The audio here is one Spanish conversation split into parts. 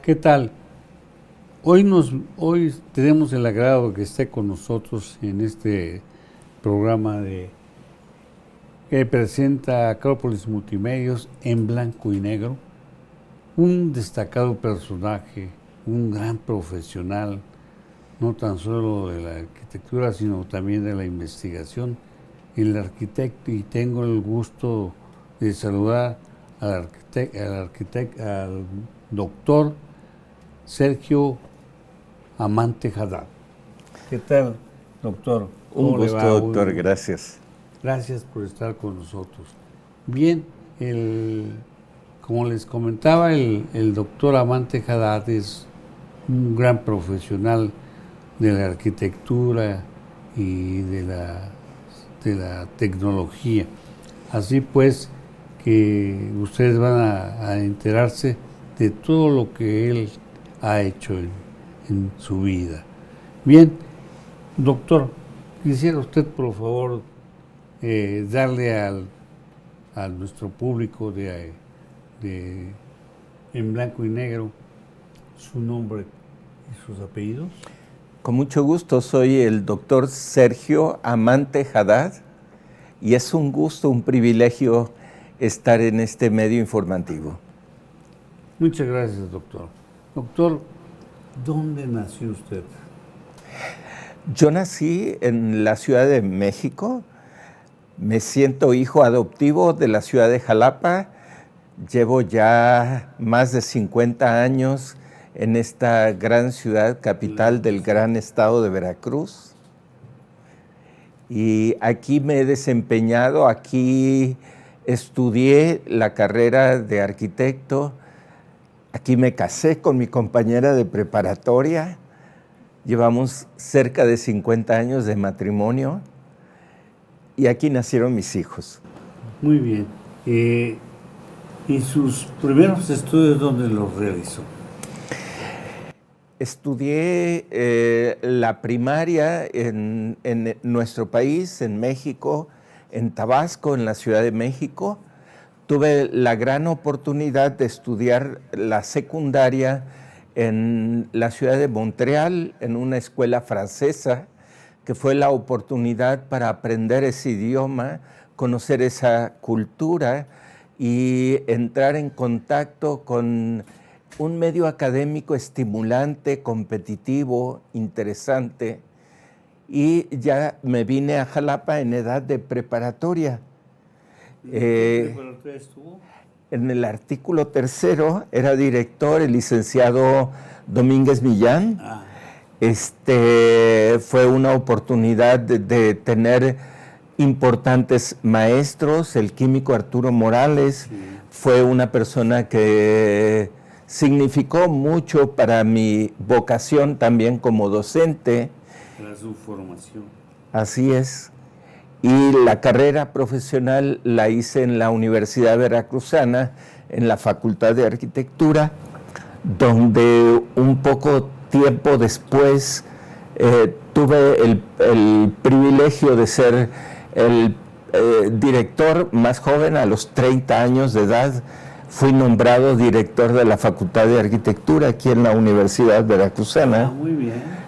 ¿Qué tal? Hoy tenemos el agrado de que esté con nosotros en este programa que presenta Acrópolis Multimedios en blanco y negro, un destacado personaje, un gran profesional, no tan solo de la arquitectura, sino también de la investigación, el arquitecto, y tengo el gusto de saludar al doctor Sergio Amante Haddad. ¿Qué tal, doctor? Un gusto, doctor, gracias. Gracias por estar con nosotros. Bien, como les comentaba, el doctor Amante Haddad es un gran profesional de la arquitectura y de la tecnología. Así pues, que ustedes van a enterarse de todo lo que él ha hecho en su vida. Bien, doctor, quisiera usted, por favor, darle a nuestro público en blanco y negro su nombre y sus apellidos. Con mucho gusto, soy el doctor Sergio Amante Haddad y es un gusto, un privilegio estar en este medio informativo. Muchas gracias, doctor. Doctor, ¿dónde nació usted? Yo nací en la Ciudad de México. Me siento hijo adoptivo de la ciudad de Jalapa. Llevo ya más de 50 años en esta gran ciudad, capital del gran estado de Veracruz. Y aquí me he desempeñado, aquí estudié la carrera de arquitecto. Aquí me casé con mi compañera de preparatoria. Llevamos cerca de 50 años de matrimonio y aquí nacieron mis hijos. Muy bien. ¿Y sus primeros estudios dónde los realizó? Estudié la primaria en nuestro país, en México, en Tabasco, en la Ciudad de México. Tuve la gran oportunidad de estudiar la secundaria en la ciudad de Montreal, en una escuela francesa, que fue la oportunidad para aprender ese idioma, conocer esa cultura y entrar en contacto con un medio académico estimulante, competitivo, interesante. Y ya me vine a Jalapa en edad de preparatoria. ¿Qué preparatoria estuvo? En el artículo 3 era director el licenciado Domínguez Millán. Fue una oportunidad de tener importantes maestros. El químico Arturo Morales fue una persona que significó mucho para mi vocación también como docente. Para su formación. Así es. Y la carrera profesional la hice en la Universidad Veracruzana, en la Facultad de Arquitectura, donde un poco tiempo después tuve el privilegio de ser el director más joven. A los 30 años de edad fui nombrado director de la Facultad de Arquitectura aquí en la Universidad Veracruzana. Muy bien.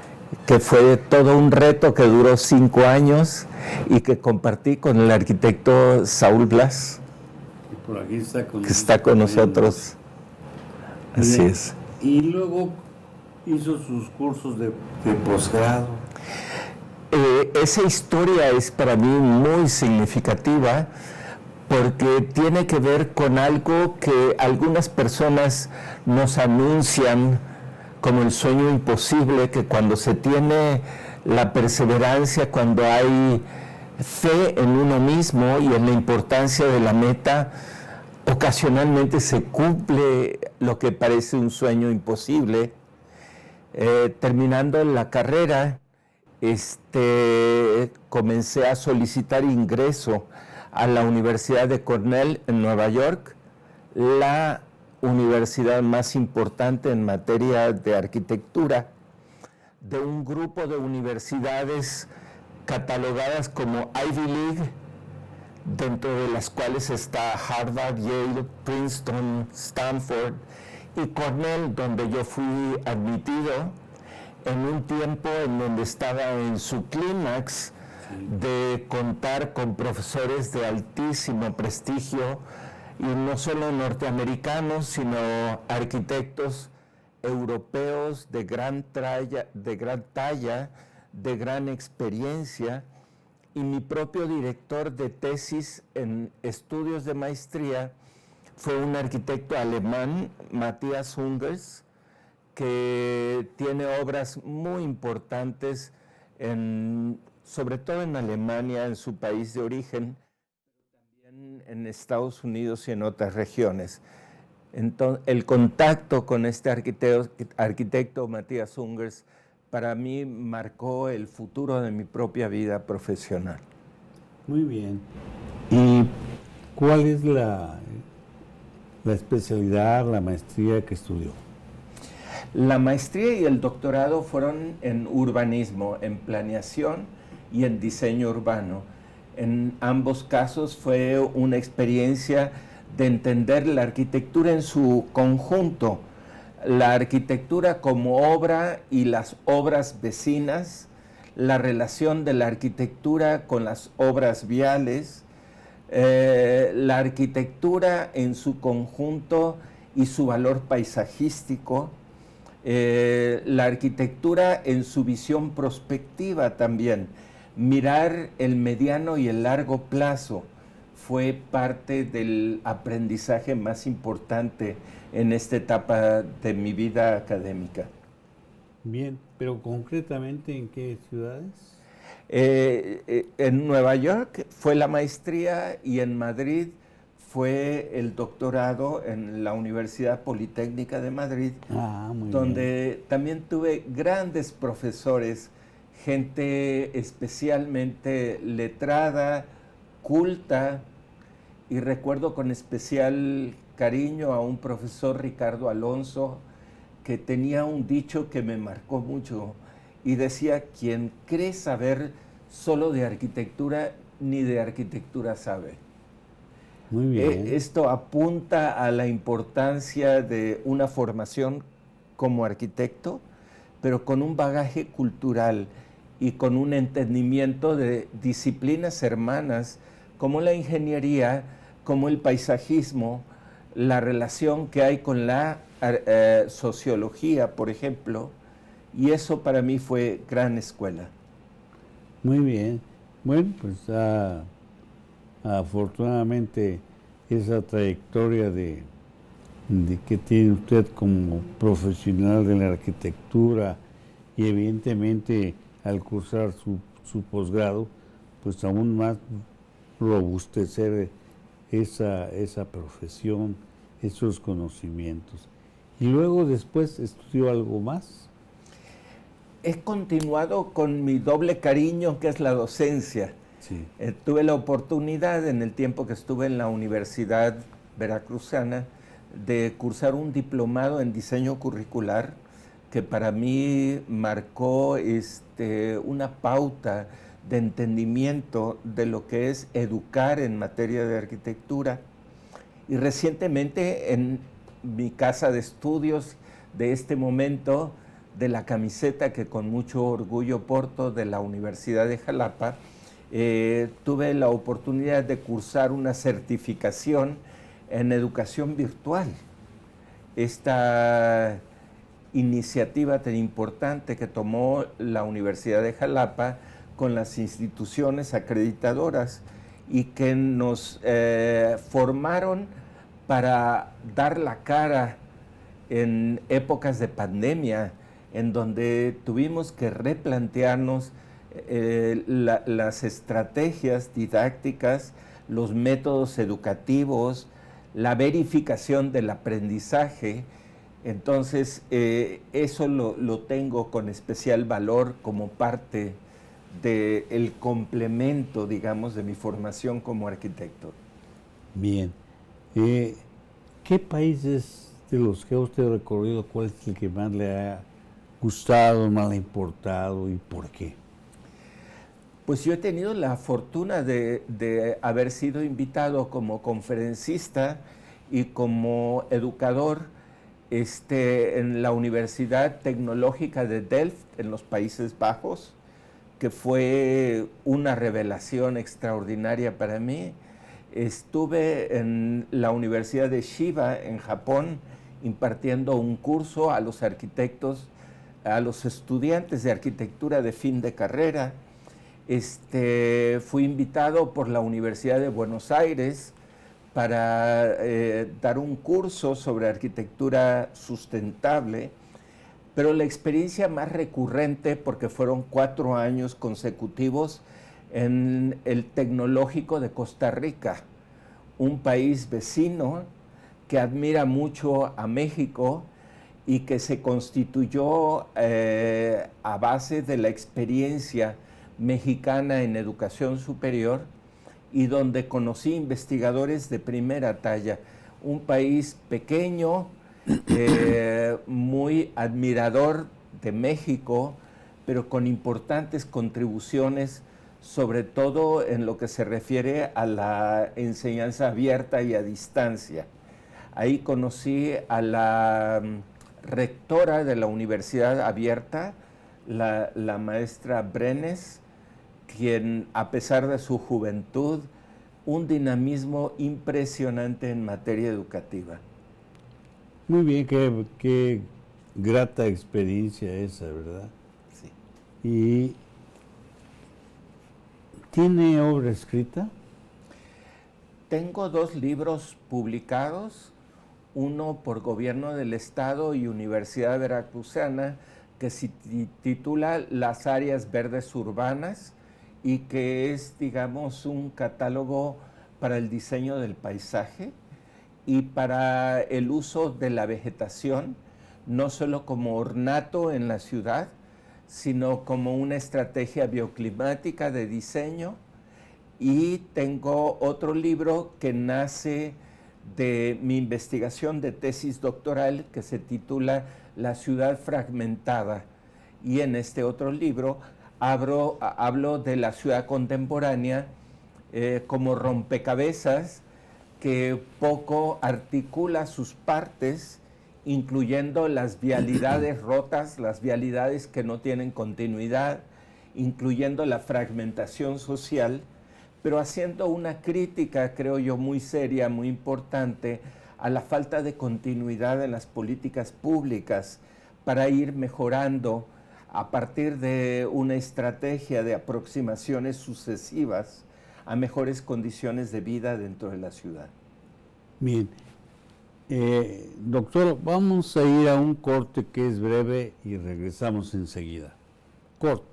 Que fue todo un reto que duró 5 años y que compartí con el arquitecto Saúl Blas, por aquí que está con nosotros. Así es. Y luego hizo sus cursos de posgrado. Esa historia es para mí muy significativa porque tiene que ver con algo que algunas personas nos anuncian como el sueño imposible, que cuando se tiene la perseverancia, cuando hay fe en uno mismo y en la importancia de la meta, ocasionalmente se cumple lo que parece un sueño imposible. Terminando la carrera, comencé a solicitar ingreso a la Universidad de Cornell en Nueva York, la universidad más importante en materia de arquitectura, de un grupo de universidades catalogadas como Ivy League, dentro de las cuales está Harvard, Yale, Princeton, Stanford y Cornell, donde yo fui admitido en un tiempo en donde estaba en su clímax de contar con profesores de altísimo prestigio, y no solo norteamericanos, sino arquitectos europeos de gran talla, de gran experiencia, y mi propio director de tesis en estudios de maestría fue un arquitecto alemán, Matthias Ungers, que tiene obras muy importantes, sobre todo en Alemania, en su país de origen, pero también en Estados Unidos y en otras regiones. Entonces, el contacto con este arquitecto Matthias Ungers, para mí marcó el futuro de mi propia vida profesional. Muy bien. ¿Y cuál es la especialidad, la maestría que estudió? La maestría y el doctorado fueron en urbanismo, en planeación y en diseño urbano. En ambos casos fue una experiencia de entender la arquitectura en su conjunto, la arquitectura como obra y las obras vecinas, la relación de la arquitectura con las obras viales, la arquitectura en su conjunto y su valor paisajístico, la arquitectura en su visión prospectiva también. Mirar el mediano y el largo plazo fue parte del aprendizaje más importante en esta etapa de mi vida académica. Bien, pero concretamente, ¿en qué ciudades? En Nueva York fue la maestría y en Madrid fue el doctorado en la Universidad Politécnica de Madrid, donde también tuve grandes profesores, gente especialmente letrada, culta, y recuerdo con especial cariño a un profesor, Ricardo Alonso, que tenía un dicho que me marcó mucho y decía: quien cree saber solo de arquitectura, ni de arquitectura sabe. Muy bien. Esto apunta a la importancia de una formación como arquitecto, pero con un bagaje cultural y con un entendimiento de disciplinas hermanas como la ingeniería, como el paisajismo, la relación que hay con la sociología, por ejemplo, y eso para mí fue gran escuela. Muy bien. Bueno, pues afortunadamente esa trayectoria de que tiene usted como profesional de la arquitectura y evidentemente al cursar su posgrado, pues aún más robustecer esa profesión, esos conocimientos. Y luego después estudió algo más. He continuado con mi doble cariño, que es la docencia. Sí. Tuve la oportunidad en el tiempo que estuve en la Universidad Veracruzana de cursar un diplomado en diseño curricular que para mí marcó una pauta de entendimiento de lo que es educar en materia de arquitectura. Y recientemente en mi casa de estudios de este momento, de la camiseta que con mucho orgullo porto de la Universidad de Jalapa, tuve la oportunidad de cursar una certificación en educación virtual. Esta iniciativa tan importante que tomó la Universidad de Jalapa con las instituciones acreditadoras y que nos formaron para dar la cara en épocas de pandemia, en donde tuvimos que replantearnos las estrategias didácticas, los métodos educativos, la verificación del aprendizaje. Entonces, eso lo tengo con especial valor como parte del complemento, digamos, de mi formación como arquitecto. Bien. ¿Qué países de los que usted ha recorrido, cuál es el que más le ha gustado, más le ha importado y por qué? Pues yo he tenido la fortuna de haber sido invitado como conferencista y como educador en la Universidad Tecnológica de Delft, en los Países Bajos, que fue una revelación extraordinaria para mí. Estuve en la Universidad de Chiba, en Japón, impartiendo un curso a los arquitectos, a los estudiantes de arquitectura de fin de carrera. Fui invitado por la Universidad de Buenos Aires para dar un curso sobre arquitectura sustentable, pero la experiencia más recurrente, porque fueron 4 años consecutivos, en el Tecnológico de Costa Rica, un país vecino que admira mucho a México y que se constituyó a base de la experiencia mexicana en educación superior y donde conocí investigadores de primera talla. Un país pequeño, muy admirador de México, pero con importantes contribuciones, sobre todo en lo que se refiere a la enseñanza abierta y a distancia. Ahí conocí a la rectora de la Universidad Abierta, la maestra Brenes, quien, a pesar de su juventud, un dinamismo impresionante en materia educativa. Muy bien, qué grata experiencia esa, ¿verdad? Sí. ¿Y tiene obra escrita? Tengo 2 libros publicados, uno por Gobierno del Estado y Universidad Veracruzana, que se titula Las áreas verdes urbanas y que es, digamos, un catálogo para el diseño del paisaje y para el uso de la vegetación, no solo como ornato en la ciudad, sino como una estrategia bioclimática de diseño. Y tengo otro libro que nace de mi investigación de tesis doctoral que se titula La ciudad fragmentada. Y en este otro libro hablo de la ciudad contemporánea como rompecabezas que poco articula sus partes, incluyendo las vialidades rotas, las vialidades que no tienen continuidad, incluyendo la fragmentación social, pero haciendo una crítica, creo yo, muy seria, muy importante, a la falta de continuidad en las políticas públicas para ir mejorando a partir de una estrategia de aproximaciones sucesivas a mejores condiciones de vida dentro de la ciudad. Bien. Doctor, vamos a ir a un corte que es breve y regresamos enseguida. Corte.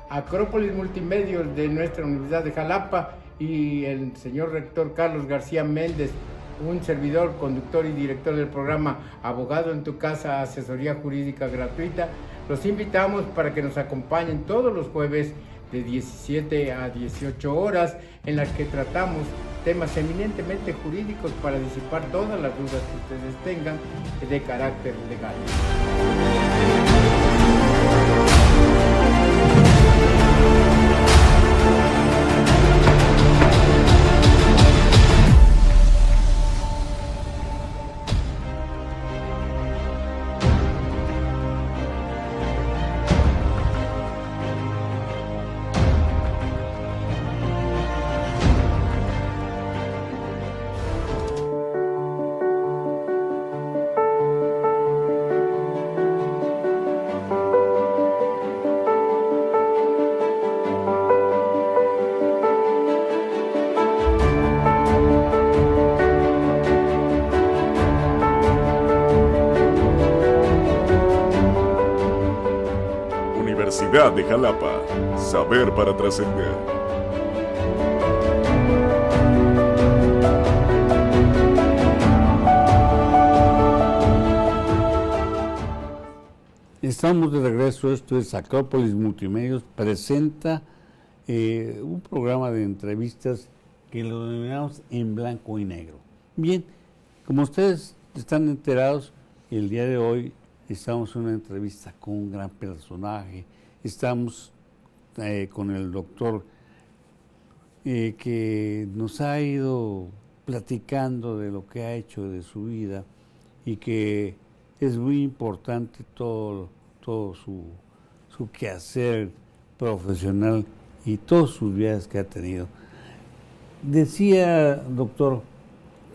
Acrópolis Multimedios de nuestra Universidad de Jalapa y el señor rector Carlos García Méndez, un servidor, conductor y director del programa Abogado en tu Casa, asesoría jurídica gratuita. Los invitamos para que nos acompañen todos los jueves de 17 a 18 horas, en las que tratamos temas eminentemente jurídicos para disipar todas las dudas que ustedes tengan de carácter legal. Universidad de Jalapa, saber para trascender. Estamos de regreso, esto es Acrópolis Multimedios, presenta un programa de entrevistas que lo denominamos en blanco y negro. Bien, como ustedes están enterados, el día de hoy estamos en una entrevista con un gran personaje. Estamos con el doctor que nos ha ido platicando de lo que ha hecho de su vida y que es muy importante todo su quehacer profesional y todos sus viajes que ha tenido. Decía, doctor,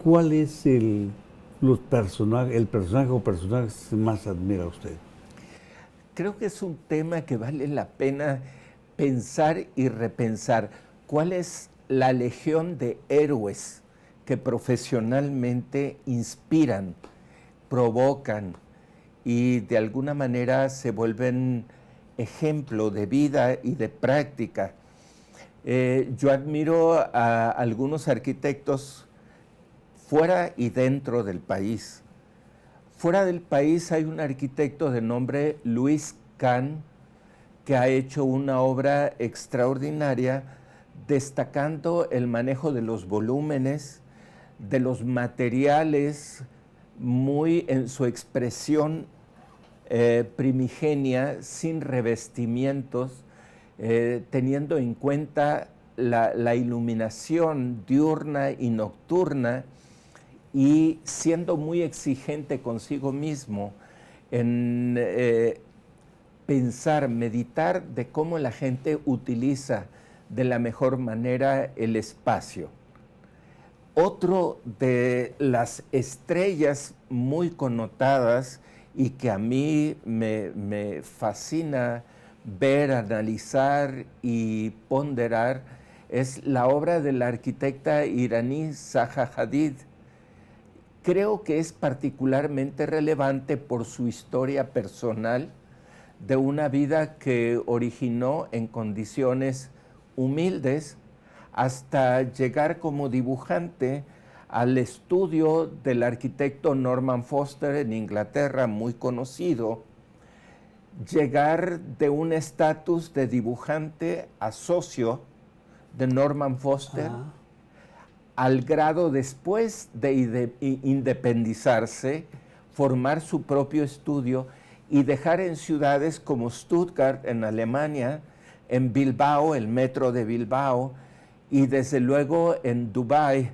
¿cuál es el personaje o personajes que más admira a usted? Creo que es un tema que vale la pena pensar y repensar. ¿Cuál es la legión de héroes que profesionalmente inspiran, provocan y de alguna manera se vuelven ejemplo de vida y de práctica? Yo admiro a algunos arquitectos fuera y dentro del país. Fuera del país hay un arquitecto de nombre Luis Kahn que ha hecho una obra extraordinaria destacando el manejo de los volúmenes, de los materiales, muy en su expresión primigenia, sin revestimientos, teniendo en cuenta la iluminación diurna y nocturna y siendo muy exigente consigo mismo en pensar, meditar de cómo la gente utiliza de la mejor manera el espacio. Otro de las estrellas muy connotadas y que a mí me fascina ver, analizar y ponderar es la obra de la arquitecta iraní Zaha Hadid. Creo que es particularmente relevante por su historia personal de una vida que originó en condiciones humildes hasta llegar como dibujante al estudio del arquitecto Norman Foster en Inglaterra, muy conocido, llegar de un estatus de dibujante a socio de Norman Foster, al grado después de independizarse, formar su propio estudio y dejar en ciudades como Stuttgart, en Alemania, en Bilbao, el metro de Bilbao, y desde luego en Dubái,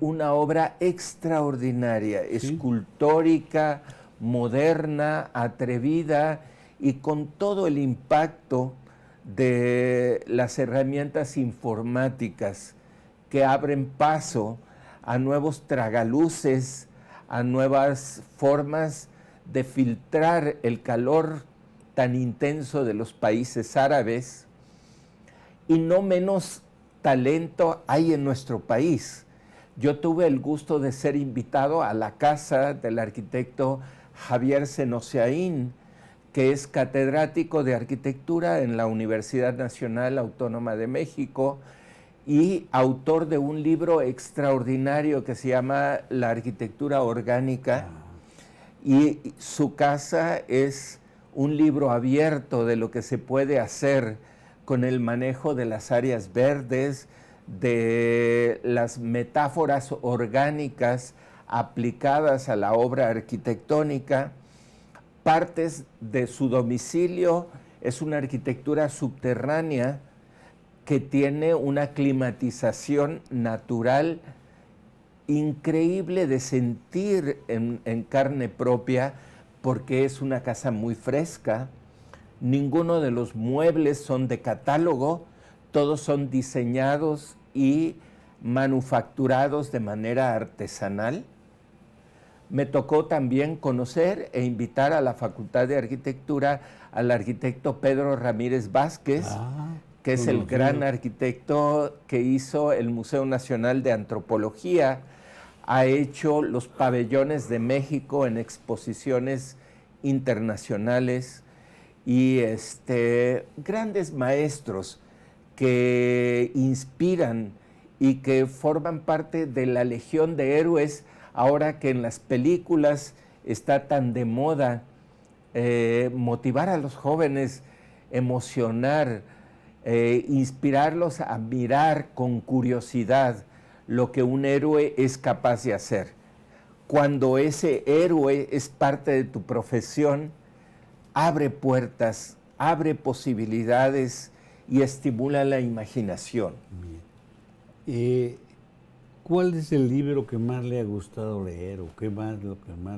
una obra extraordinaria, ¿sí? Escultórica, moderna, atrevida y con todo el impacto de las herramientas informáticas que abren paso a nuevos tragaluces, a nuevas formas de filtrar el calor tan intenso de los países árabes. Y no menos talento hay en nuestro país. Yo tuve el gusto de ser invitado a la casa del arquitecto Javier Senosiaín, que es catedrático de arquitectura en la Universidad Nacional Autónoma de México y autor de un libro extraordinario que se llama La Arquitectura Orgánica. Y su casa es un libro abierto de lo que se puede hacer con el manejo de las áreas verdes, de las metáforas orgánicas aplicadas a la obra arquitectónica. Partes de su domicilio es una arquitectura subterránea que tiene una climatización natural increíble de sentir en carne propia, porque es una casa muy fresca. Ninguno de los muebles son de catálogo, todos son diseñados y manufacturados de manera artesanal. Me tocó también conocer e invitar a la Facultad de Arquitectura al arquitecto Pedro Ramírez Vázquez, que es el gran arquitecto que hizo el Museo Nacional de Antropología, ha hecho los pabellones de México en exposiciones internacionales y grandes maestros que inspiran y que forman parte de la legión de héroes ahora que en las películas está tan de moda motivar a los jóvenes, emocionar, inspirarlos a mirar con curiosidad lo que un héroe es capaz de hacer. Cuando ese héroe es parte de tu profesión, abre puertas, abre posibilidades y estimula la imaginación. Bien. ¿Cuál es el libro que más le ha gustado leer o lo que más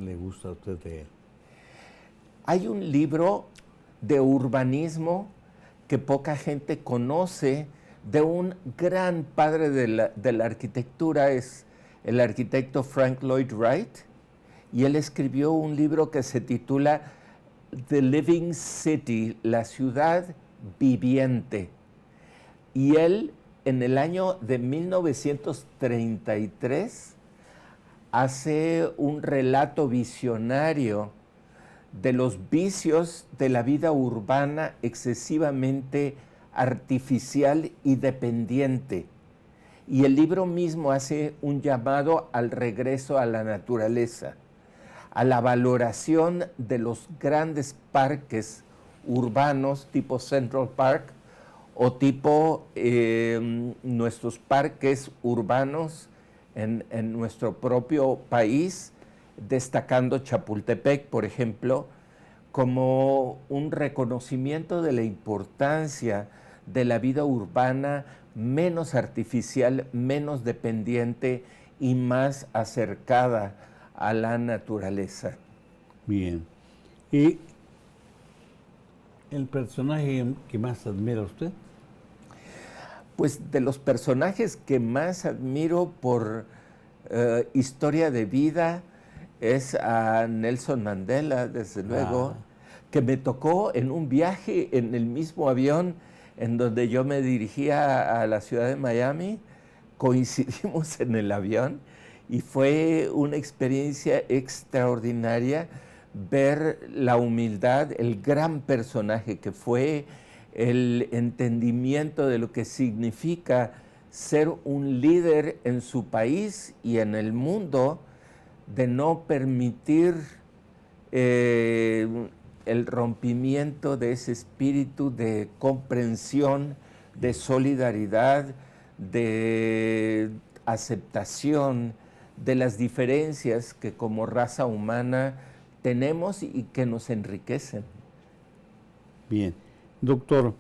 le gusta a usted leer? Hay un libro de urbanismo que poca gente conoce, de un gran padre de la arquitectura, es el arquitecto Frank Lloyd Wright, y él escribió un libro que se titula The Living City, la ciudad viviente. Y él, en el año de 1933, hace un relato visionario de los vicios de la vida urbana excesivamente artificial y dependiente. Y el libro mismo hace un llamado al regreso a la naturaleza, a la valoración de los grandes parques urbanos tipo Central Park o tipo nuestros parques urbanos en nuestro propio país, destacando Chapultepec, por ejemplo, como un reconocimiento de la importancia de la vida urbana menos artificial, menos dependiente y más acercada a la naturaleza. Bien. ¿Y el personaje que más admira usted? Pues de los personajes que más admiro por historia de vida es a Nelson Mandela, desde luego, que me tocó en un viaje en el mismo avión en donde yo me dirigía a la ciudad de Miami. Coincidimos en el avión y fue una experiencia extraordinaria ver la humildad, el gran personaje que fue, el entendimiento de lo que significa ser un líder en su país y en el mundo, de no permitir el rompimiento de ese espíritu de comprensión, de solidaridad, de aceptación de las diferencias que como raza humana tenemos y que nos enriquecen. Bien. Doctor,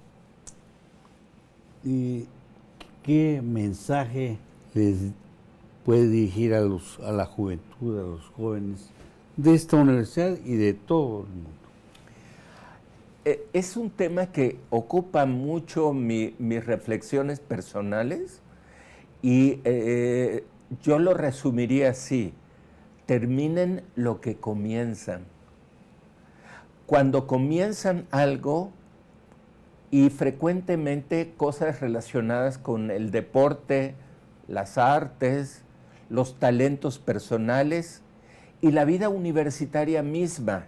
¿qué mensaje les puede dirigir a la juventud, a los jóvenes de esta universidad y de todo el mundo? Es un tema que ocupa mucho mis reflexiones personales y yo lo resumiría así: terminen lo que comienzan. Cuando comienzan algo, y frecuentemente cosas relacionadas con el deporte, las artes, los talentos personales y la vida universitaria misma,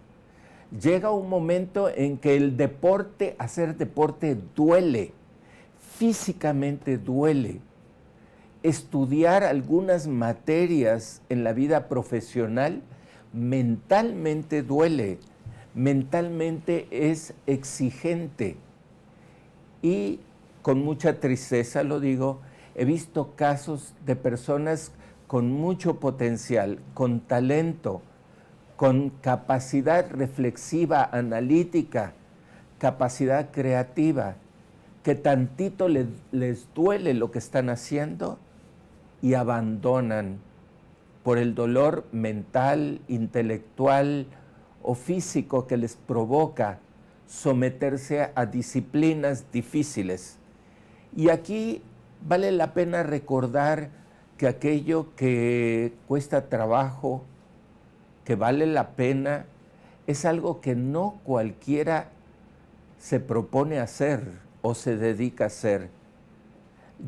llega un momento en que el deporte, hacer deporte duele, físicamente duele. Estudiar algunas materias en la vida profesional mentalmente duele, mentalmente es exigente. Y con mucha tristeza lo digo, he visto casos de personas con mucho potencial, con talento, con capacidad reflexiva, analítica, capacidad creativa, que tantito les duele lo que están haciendo y abandonan por el dolor mental, intelectual o físico que les provoca someterse a disciplinas difíciles. Y aquí vale la pena recordar que aquello que cuesta trabajo, que vale la pena, es algo que no cualquiera se propone hacer o se dedica a hacer.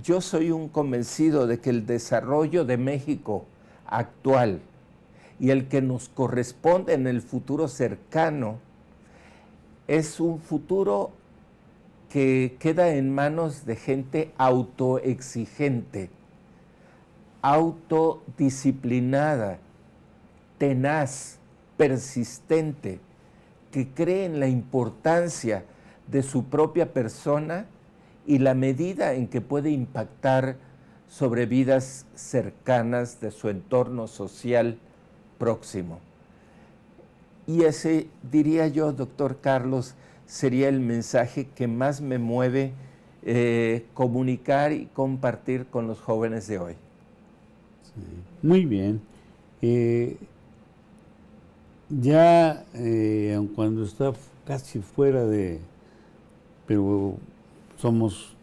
Yo soy un convencido de que el desarrollo de México actual y el que nos corresponde en el futuro cercano es un futuro que queda en manos de gente autoexigente, autodisciplinada, tenaz, persistente, que cree en la importancia de su propia persona y la medida en que puede impactar sobre vidas cercanas de su entorno social próximo. Y ese, diría yo, doctor Carlos, sería el mensaje que más me mueve comunicar y compartir con los jóvenes de hoy. Sí. Muy bien. Ya cuando está casi fuera de, pero somos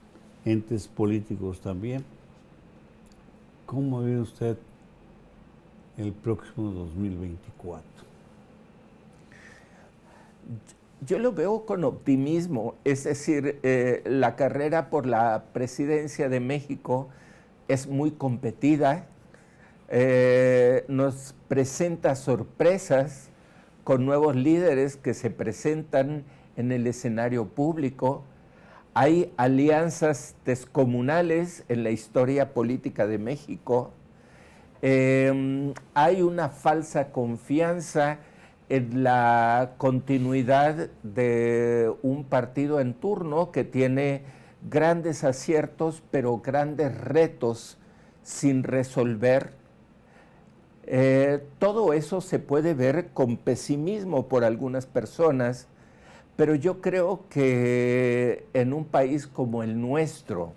entes políticos también, ¿cómo ve usted el próximo 2024? Yo lo veo con optimismo, es decir, la carrera por la presidencia de México es muy competida, nos presenta sorpresas con nuevos líderes que se presentan en el escenario público. Hay alianzas descomunales en la historia política de México. Hay una falsa confianza en la continuidad de un partido en turno que tiene grandes aciertos, pero grandes retos sin resolver. Todo eso se puede ver con pesimismo por algunas personas, pero yo creo que en un país como el nuestro,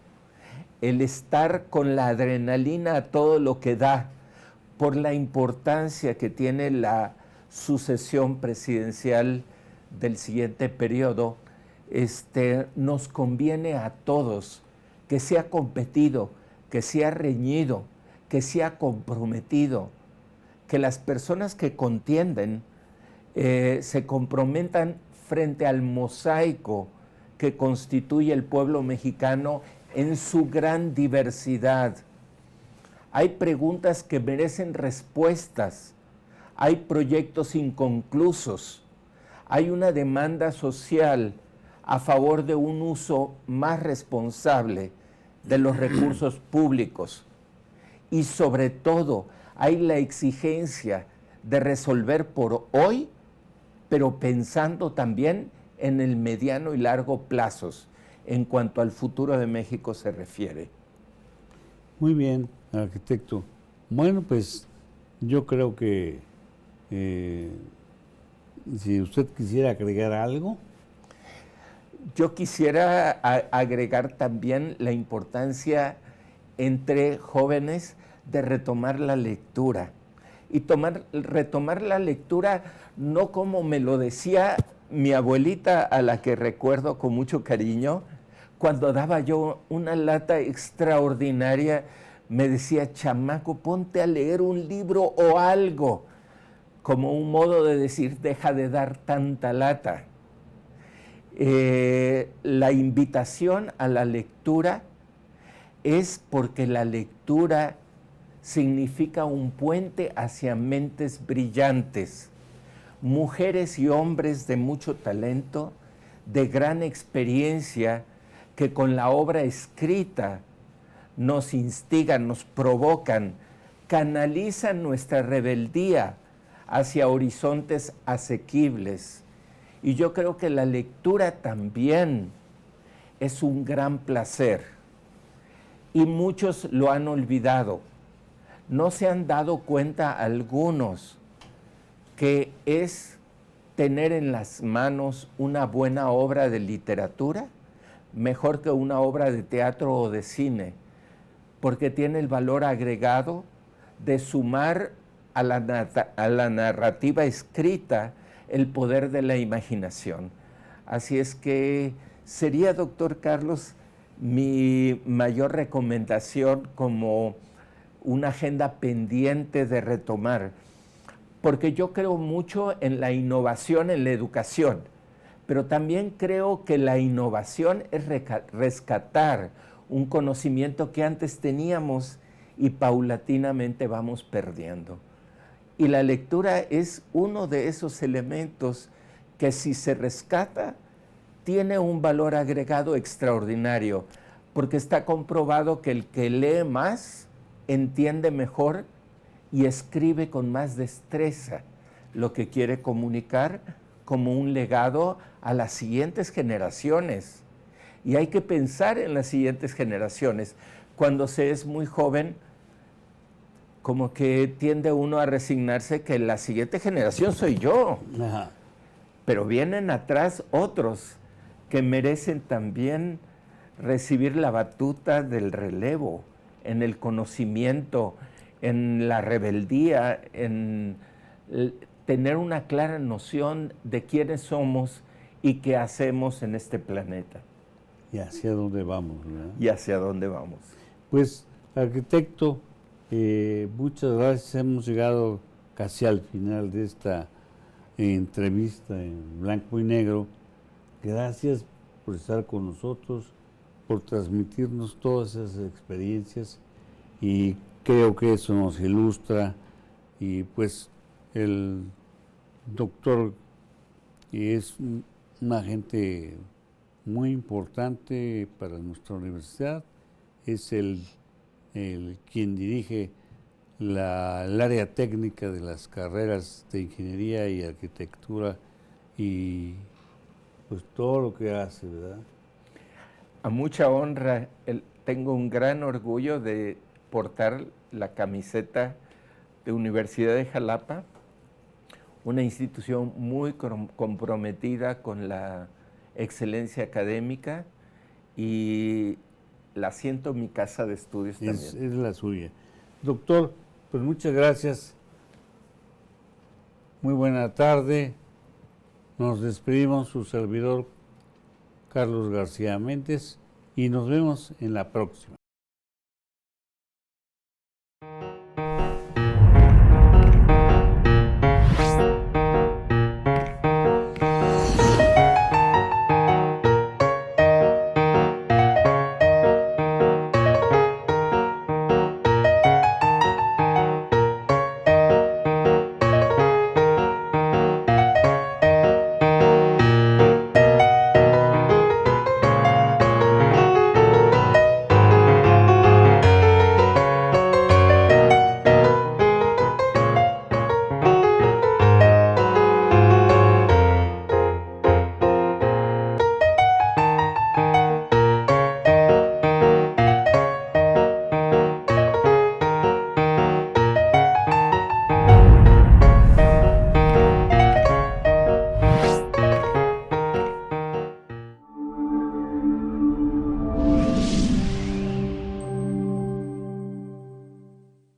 el estar con la adrenalina a todo lo que da, por la importancia que tiene la sucesión presidencial del siguiente periodo, nos conviene a todos que sea competido, que sea reñido, que sea comprometido, que las personas que contienden se comprometan frente al mosaico que constituye el pueblo mexicano en su gran diversidad. Hay preguntas que merecen respuestas, hay proyectos inconclusos, hay una demanda social a favor de un uso más responsable de los recursos públicos y sobre todo hay la exigencia de resolver por hoy, pero pensando también en el mediano y largo plazos en cuanto al futuro de México se refiere. Muy bien, arquitecto. Bueno, pues yo creo que si usted quisiera agregar algo. Yo quisiera agregar también la importancia entre jóvenes de retomar la lectura. Y retomar la lectura no como me lo decía mi abuelita, a la que recuerdo con mucho cariño, cuando daba yo una lata extraordinaria, me decía: chamaco, ponte a leer un libro o algo, como un modo de decir, deja de dar tanta lata. La invitación a la lectura es porque la lectura significa un puente hacia mentes brillantes, mujeres y hombres de mucho talento, de gran experiencia, que con la obra escrita nos instigan, nos provocan, canalizan nuestra rebeldía hacia horizontes asequibles. Y yo creo que la lectura también es un gran placer. Y muchos lo han olvidado. ¿No se han dado cuenta algunos que es tener en las manos una buena obra de literatura mejor que una obra de teatro o de cine? Porque tiene el valor agregado de sumar a la narrativa escrita el poder de la imaginación. Así es que sería, doctor Carlos, mi mayor recomendación como una agenda pendiente de retomar, porque yo creo mucho en la innovación en la educación, pero también creo que la innovación es rescatar un conocimiento que antes teníamos y paulatinamente vamos perdiendo. Y la lectura es uno de esos elementos que, si se rescata, tiene un valor agregado extraordinario, porque está comprobado que el que lee más entiende mejor y escribe con más destreza lo que quiere comunicar como un legado a las siguientes generaciones. Y hay que pensar en las siguientes generaciones. Cuando se es muy joven, como que tiende uno a resignarse que la siguiente generación soy yo. Ajá. Pero vienen atrás otros que merecen también recibir la batuta del relevo, en el conocimiento, en la rebeldía, en tener una clara noción de quiénes somos y qué hacemos en este planeta. Y hacia dónde vamos, ¿verdad? Y hacia dónde vamos. Pues, arquitecto, muchas gracias. Hemos llegado casi al final de esta entrevista en blanco y negro. Gracias por estar con nosotros, por transmitirnos todas esas experiencias, y creo que eso nos ilustra. Y pues el doctor es un agente muy importante para nuestra universidad, es el quien dirige el área técnica de las carreras de ingeniería y arquitectura, y pues todo lo que hace, ¿verdad? A mucha honra, tengo un gran orgullo de portar la camiseta de Universidad de Jalapa, una institución muy comprometida con la excelencia académica, y la siento en mi casa de estudios también. Es la suya. Doctor, pues muchas gracias. Muy buena tarde. Nos despedimos, su servidor Carlos García Méndez, y nos vemos en la próxima.